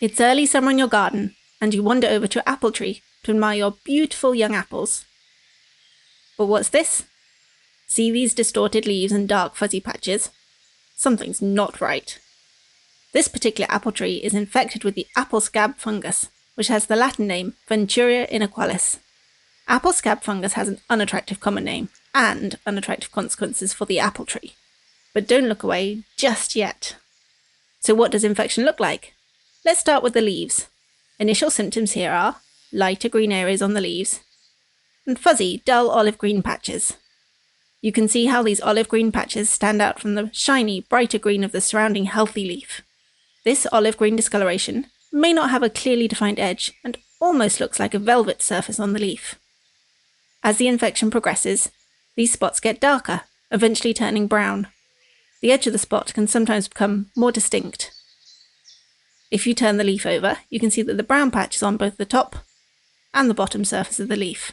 It's early summer in your garden, and you wander over to your apple tree to admire your beautiful young apples. But what's this? See these distorted leaves and dark fuzzy patches? Something's not right. This particular apple tree is infected with the Apple Scab Fungus, which has the Latin name Venturia inaequalis. Apple Scab Fungus has an unattractive common name and unattractive consequences for the apple tree. But don't look away just yet. So what does infection look like? Let's start with the leaves. Initial symptoms here are lighter green areas on the leaves and fuzzy, dull olive green patches. You can see how these olive green patches stand out from the shiny, brighter green of the surrounding healthy leaf. This olive green discoloration may not have a clearly defined edge and almost looks like a velvet surface on the leaf. As the infection progresses, these spots get darker, eventually turning brown. The edge of the spot can sometimes become more distinct. If you turn the leaf over, you can see that the brown patch is on both the top and the bottom surface of the leaf.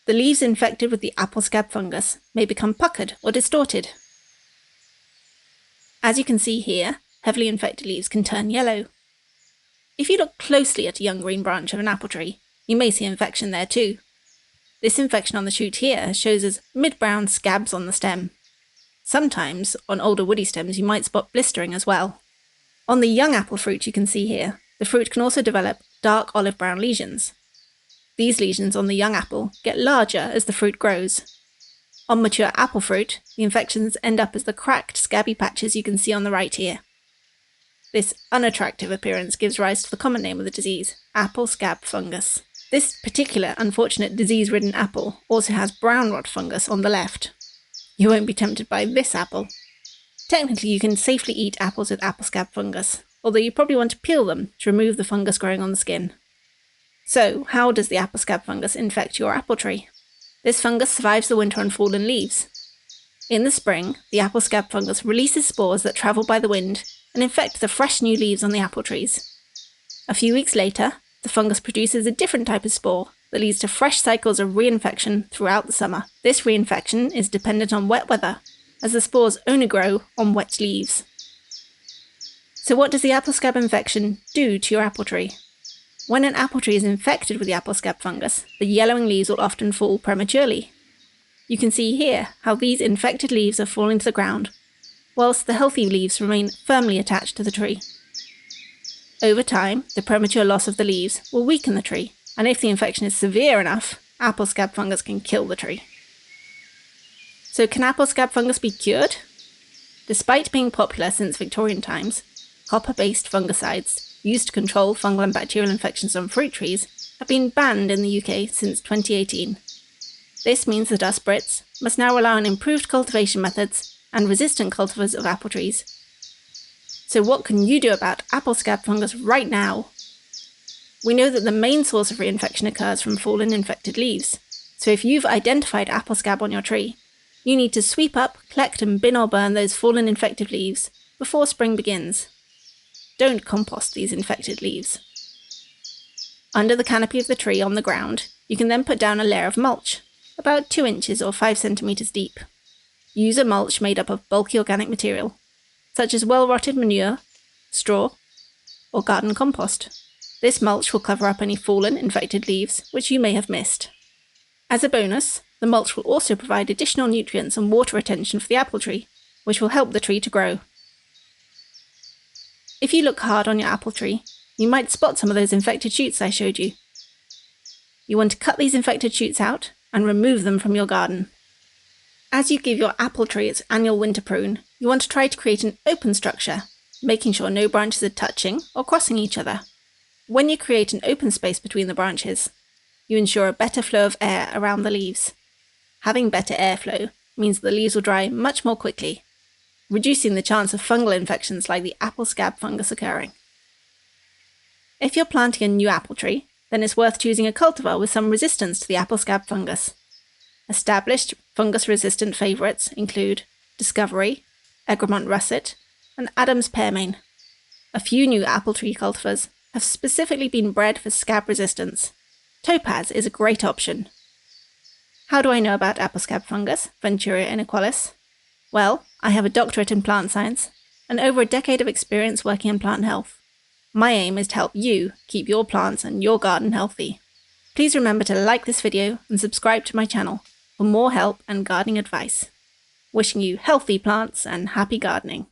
The leaves infected with the apple scab fungus may become puckered or distorted. As you can see here, heavily infected leaves can turn yellow. If you look closely at a young green branch of an apple tree, you may see infection there too. This infection on the shoot here shows as mid-brown scabs on the stem. Sometimes, on older woody stems, you might spot blistering as well. On the young apple fruit you can see here, the fruit can also develop dark olive-brown lesions. These lesions on the young apple get larger as the fruit grows. On mature apple fruit, the infections end up as the cracked, scabby patches you can see on the right here. This unattractive appearance gives rise to the common name of the disease, Apple Scab Fungus. This particular unfortunate disease-ridden apple also has brown rot fungus on the left. You won't be tempted by this apple. Technically, you can safely eat apples with apple scab fungus, although you probably want to peel them to remove the fungus growing on the skin. So, how does the apple scab fungus infect your apple tree? This fungus survives the winter on fallen leaves. In the spring, the apple scab fungus releases spores that travel by the wind and infect the fresh new leaves on the apple trees. A few weeks later, the fungus produces a different type of spore that leads to fresh cycles of reinfection throughout the summer. This reinfection is dependent on wet weather, as the spores only grow on wet leaves. So what does the apple scab infection do to your apple tree? When an apple tree is infected with the apple scab fungus, the yellowing leaves will often fall prematurely. You can see here how these infected leaves have fallen to the ground, whilst the healthy leaves remain firmly attached to the tree. Over time, the premature loss of the leaves will weaken the tree, and if the infection is severe enough, apple scab fungus can kill the tree. So can apple scab fungus be cured? Despite being popular since Victorian times, copper-based fungicides used to control fungal and bacterial infections on fruit trees have been banned in the UK since 2018. This means that us Brits must now rely on improved cultivation methods and resistant cultivars of apple trees. So what can you do about apple scab fungus right now? We know that the main source of reinfection occurs from fallen infected leaves, so if you've identified apple scab on your tree, you need to sweep up, collect and bin or burn those fallen infected leaves before spring begins. Don't compost these infected leaves. Under the canopy of the tree on the ground, you can then put down a layer of mulch, about 2 inches or 5 centimeters deep. Use a mulch made up of bulky organic material, such as well-rotted manure, straw, or garden compost. This mulch will cover up any fallen, infected leaves which you may have missed. As a bonus, the mulch will also provide additional nutrients and water retention for the apple tree, which will help the tree to grow. If you look hard on your apple tree, you might spot some of those infected shoots I showed you. You want to cut these infected shoots out and remove them from your garden. As you give your apple tree its annual winter prune, you want to try to create an open structure, making sure no branches are touching or crossing each other. When you create an open space between the branches, you ensure a better flow of air around the leaves. Having better airflow means the leaves will dry much more quickly, reducing the chance of fungal infections like the apple scab fungus occurring. If you're planting a new apple tree, then it's worth choosing a cultivar with some resistance to the apple scab fungus. Established fungus-resistant favourites include Discovery, Egremont russet, and Adam's pearmain. A few new apple tree cultivars have specifically been bred for scab resistance. Topaz is a great option. How do I know about apple scab fungus, Venturia inaequalis? Well, I have a doctorate in plant science and over a decade of experience working in plant health. My aim is to help you keep your plants and your garden healthy. Please remember to like this video and subscribe to my channel for more help and gardening advice. Wishing you healthy plants and happy gardening.